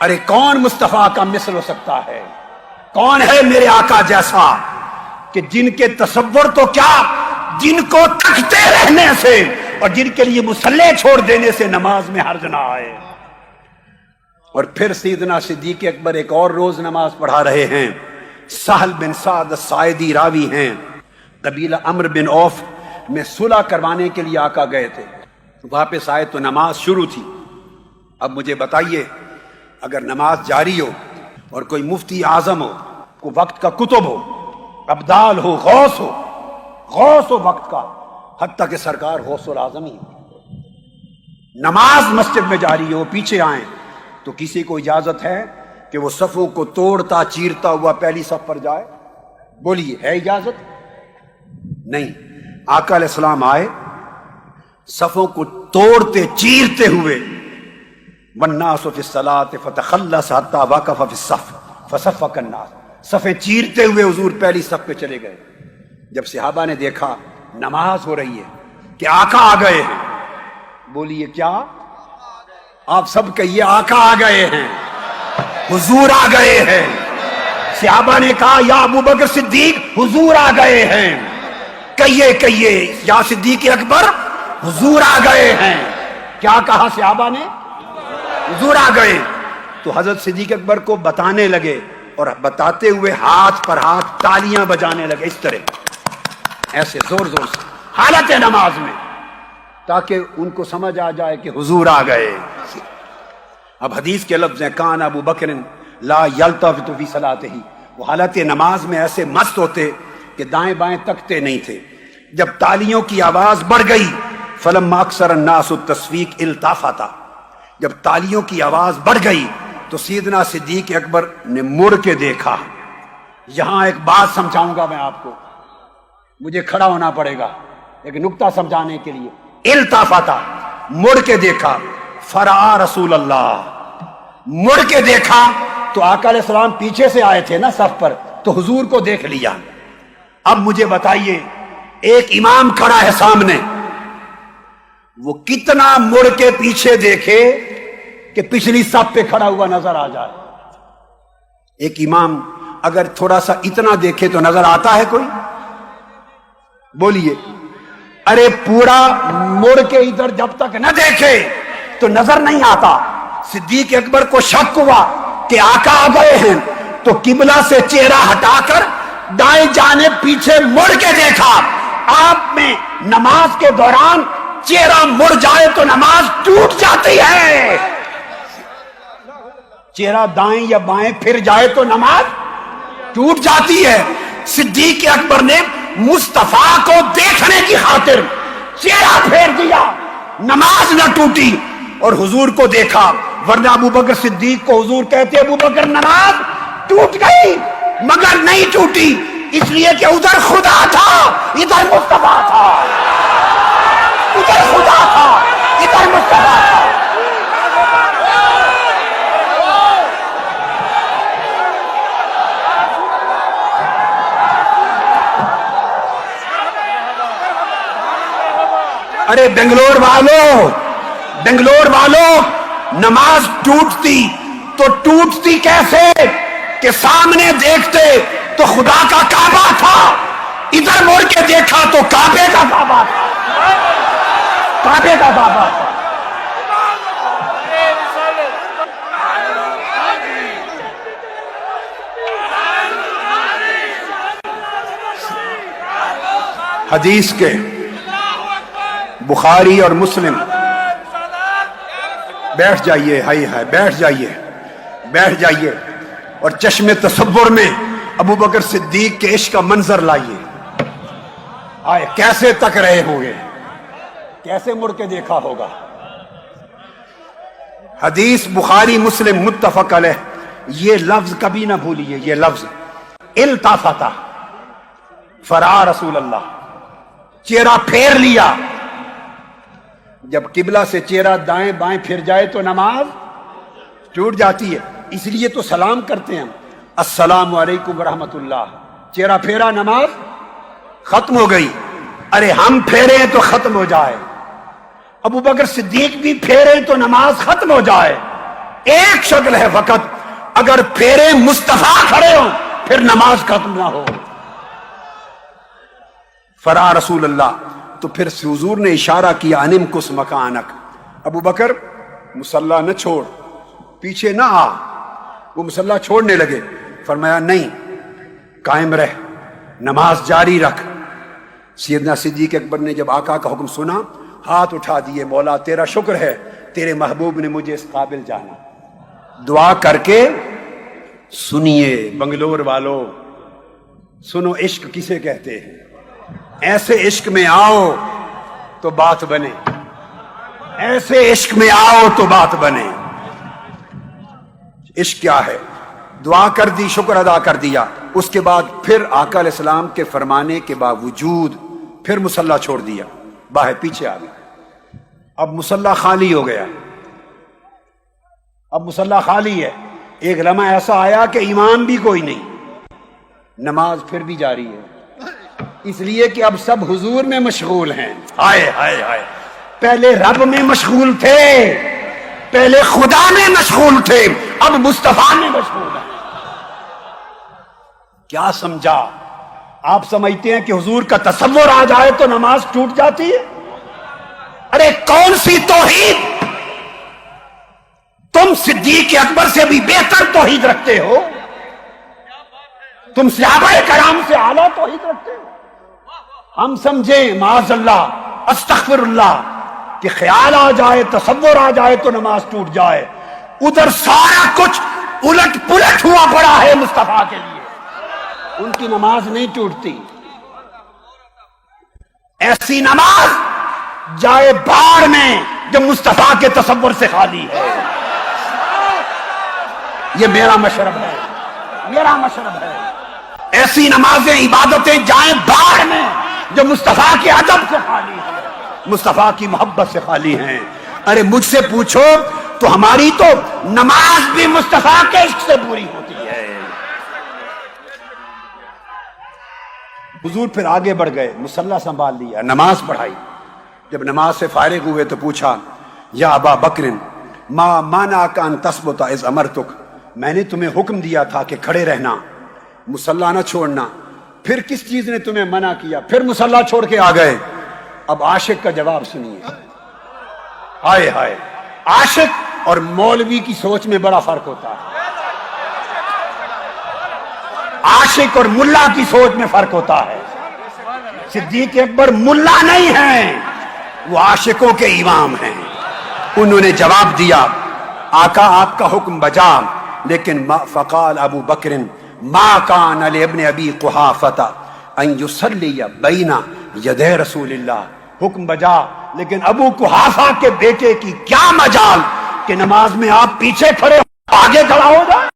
ارے کون مصطفیٰ کا مثل ہو سکتا ہے؟ کون ہے میرے آقا جیسا کہ جن کے تصور تو کیا، جن کو تکتے رہنے سے اور جن کے لیے مصلی چھوڑ دینے سے نماز میں حرج نہ آئے۔ اور پھر سیدنا صدیق اکبر ایک اور روز نماز پڑھا رہے ہیں۔ سہل بن سعد الساعدی راوی ہیں، قبیلہ عمرو بن عوف میں صلح کروانے کے لیے آقا گئے تھے، واپس آئے تو نماز شروع تھی۔ اب مجھے بتائیے، اگر نماز جاری ہو اور کوئی مفتی اعظم ہو، کوئی وقت کا کتب ہو، ابدال ہو، غوث ہو وقت کا، حتیٰ کہ سرکار غوث العظم ہی، نماز مسجد میں جاری ہو، پیچھے آئیں تو کسی کو اجازت ہے کہ وہ صفوں کو توڑتا چیرتا ہوا پہلی صف پر جائے؟ بولیے، ہے اجازت؟ نہیں۔ آقا علیہ السلام آئے، صفوں کو توڑتے چیرتے ہوئے، والناس فی الصلاۃ فتخلص حتی وقف فی الصف فصفق الناس، صفیں چیرتے ہوئے حضور پہلی صف پہ چلے گئے۔ جب صحابہ نے دیکھا نماز ہو رہی ہے کہ آقا آ گئے ہیں، بولیے کیا؟ آپ سب کہیے، آقا آ گئے ہیں، حضور آ گئے ہیں۔ صحابہ نے کہا، یا ابو بکر صدیق حضور آ گئے ہیں۔ کہیے یا صدیق اکبر حضور آ گئے ہیں۔ کیا کہا صحابہ نے؟ حضور آ گئے۔ تو حضرت صدیق اکبر کو بتانے لگے، اور بتاتے ہوئے ہاتھ پر ہاتھ تالیاں بجانے لگے، اس طرح ایسے زور زور سے حالت نماز میں، تاکہ ان کو سمجھ آ جائے کہ حضور آ گئے۔ اب حدیث کے لفظ ہیں، کان ابو بکر لا یلتفت فی صلاتہ، وہ حالت نماز میں ایسے مست ہوتے کہ دائیں بائیں تکتے نہیں تھے۔ جب تالیوں کی آواز بڑھ گئی، فلما اکثر الناس التصفیق التفتا، جب تالیوں کی آواز بڑھ گئی تو سیدنا صدیق اکبر نے مڑ کے دیکھا۔ یہاں ایک بات سمجھاؤں گا میں آپ کو، مجھے کھڑا ہونا پڑے گا ایک نکتہ سمجھانے کے لیے۔ التفتا، مڑ کے دیکھا، فرآ رسول اللہ، مڑ کے دیکھا تو آقا علیہ السلام پیچھے سے آئے تھے نا صف پر، تو حضور کو دیکھ لیا۔ اب مجھے بتائیے، ایک امام کھڑا ہے سامنے، وہ کتنا مڑ کے پیچھے دیکھے کہ پچھلی صف پہ کھڑا ہوا نظر آ جائے؟ ایک امام اگر تھوڑا سا اتنا دیکھے تو نظر آتا ہے کوئی؟ بولیے۔ ارے پورا مڑ کے ادھر جب تک نہ دیکھے تو نظر نہیں آتا۔ صدیق اکبر کو شک ہوا کہ آقا آ گئے ہیں، تو قبلہ سے چہرہ ہٹا کر دائیں جانب پیچھے مڑ کے دیکھا۔ آپ میں نماز کے دوران چہرہ مڑ جائے تو نماز ٹوٹ جاتی ہے، چہرہ دائیں یا بائیں پھر جائے تو نماز ٹوٹ جاتی ہے۔ صدیق اکبر نے مصطفیٰ کو دیکھنے کی خاطر چہرہ پھیر دیا، نماز نہ ٹوٹی، اور حضور کو دیکھا۔ ورنہ ابو بکر صدیق کو حضور کہتے، ابو بکر نماز ٹوٹ گئی، مگر نہیں ٹوٹی، اس لیے کہ ادھر خدا تھا، ادھر مصطفیٰ تھا، ادھر خدا تھا، ادھر مصطفیٰ تھا۔ ارے بنگلور والوں، نماز ٹوٹتی تو ٹوٹتی کیسے کہ سامنے دیکھتے تو خدا کا کعبہ تھا، ادھر مڑ کے دیکھا تو کعبے کا کعبہ تھا، کعبے کا کعبہ تھا۔ حدیث کے بخاری اور مسلم، بیٹھ جائیے، ہائی ہائی، بیٹھ جائیے اور چشم تصور میں ابو بکر صدیق کے عشق کا منظر لائیے۔ آئے کیسے تک رہے ہوں گے، کیسے مڑ کے دیکھا ہوگا۔ حدیث بخاری مسلم متفق علیہ، یہ لفظ کبھی نہ بھولیے، یہ لفظ التفتا، فرآ رسول اللہ، چہرہ پھیر لیا۔ جب قبلہ سے چہرہ دائیں بائیں پھر جائے تو نماز ٹوٹ جاتی ہے، اس لیے تو سلام کرتے ہیں، السلام علیکم ورحمۃ اللہ، چہرہ پھیرا نماز ختم ہو گئی۔ ارے ہم پھیرے تو ختم ہو جائے، ابو بکر صدیق بھی پھیرے تو نماز ختم ہو جائے، ایک شکل ہے فقط، اگر پھیرے مصطفیٰ کھڑے ہوں پھر نماز ختم نہ ہو۔ فرا رسول اللہ، تو پھر حضور نے اشارہ کیا انم کس مکانک، ابو بکر مصلی نہ چھوڑ، پیچھے نہ آ۔ وہ مصلی چھوڑنے لگے، فرمایا نہیں، قائم رہ، نماز جاری رکھ۔ سیدنا صدیق اکبر نے جب آقا کا حکم سنا، ہاتھ اٹھا دیے، مولا تیرا شکر ہے، تیرے محبوب نے مجھے اس قابل جانا۔ دعا کر کے سنیے بنگلور والو، سنو عشق کسے کہتے ہیں، ایسے عشق میں آؤ تو بات بنے، ایسے عشق میں آؤ تو بات بنے۔ عشق کیا ہے؟ دعا کر دی، شکر ادا کر دیا، اس کے بعد پھر آقا علیہ السلام کے فرمانے کے باوجود پھر مصلی چھوڑ دیا، باہر پیچھے آ گیا۔ اب مصلی خالی ہو گیا، اب مصلی خالی ہے۔ ایک لمحہ ایسا آیا کہ ایمان بھی کوئی نہیں، نماز پھر بھی جاری ہے، اس لیے کہ اب سب حضور میں مشغول ہیں۔ ہائے ہائے ہائے، پہلے رب میں مشغول تھے، پہلے خدا میں مشغول تھے، اب مصطفیٰ میں مشغول ہیں۔ کیا سمجھا؟ آپ سمجھتے ہیں کہ حضور کا تصور آ جائے تو نماز ٹوٹ جاتی ہے؟ ارے کون سی توحید؟ تم صدیق اکبر سے بھی بہتر توحید رکھتے ہو، تم صحابہ کرام سے اعلیٰ توحید رکھتے ہو۔ ہم سمجھیں معاذ اللہ، استغفر اللہ، کہ خیال آ جائے، تصور آ جائے تو نماز ٹوٹ جائے، ادھر سارا کچھ الٹ پلٹ ہوا پڑا ہے مصطفیٰ کے لیے، ان کی نماز نہیں ٹوٹتی۔ ایسی نماز جائے باڑ میں جو مصطفیٰ کے تصور سے خالی ہے۔ یہ میرا مشرب ہے، میرا مشرب ہے۔ ایسی نمازیں، عبادتیں جائیں باڑ میں جو مصطفیٰ کے ادب سے خالی ہیں، مصطفیٰ کی محبت سے خالی ہیں۔ ارے مجھ سے پوچھو تو ہماری تو نماز بھی مصطفیٰ کے عشق سے پوری ہوتی ہے۔ حضور پھر آگے بڑھ گئے، مصلی سنبھال لیا، نماز پڑھائی۔ جب نماز سے فارغ ہوئے تو پوچھا، یا ابا بکر ما منعک ان تثبت اذ امرتک، میں نے تمہیں حکم دیا تھا کہ کھڑے رہنا، مصلی نہ چھوڑنا، پھر کس چیز نے تمہیں منع کیا؟ پھر مصلی چھوڑ کے آ گئے۔ اب عاشق کا جواب سنیے۔ ہائے ہائے، عاشق اور مولوی کی سوچ میں بڑا فرق ہوتا ہے، عاشق اور ملا کی سوچ میں فرق ہوتا ہے۔ صدیق اکبر ملا نہیں ہیں، وہ عاشقوں کے امام ہیں۔ انہوں نے جواب دیا، آقا آپ کا حکم بجا، لیکن فقال ابو بکر ما کان لابن ابی قحافہ ان یصلی بین یدی رسول اللہ، حکم بجا، لیکن ابو قحافہ کے بیٹے کی کیا مجال کہ نماز میں آپ پیچھے کھڑے آگے کھڑا ہو جائے۔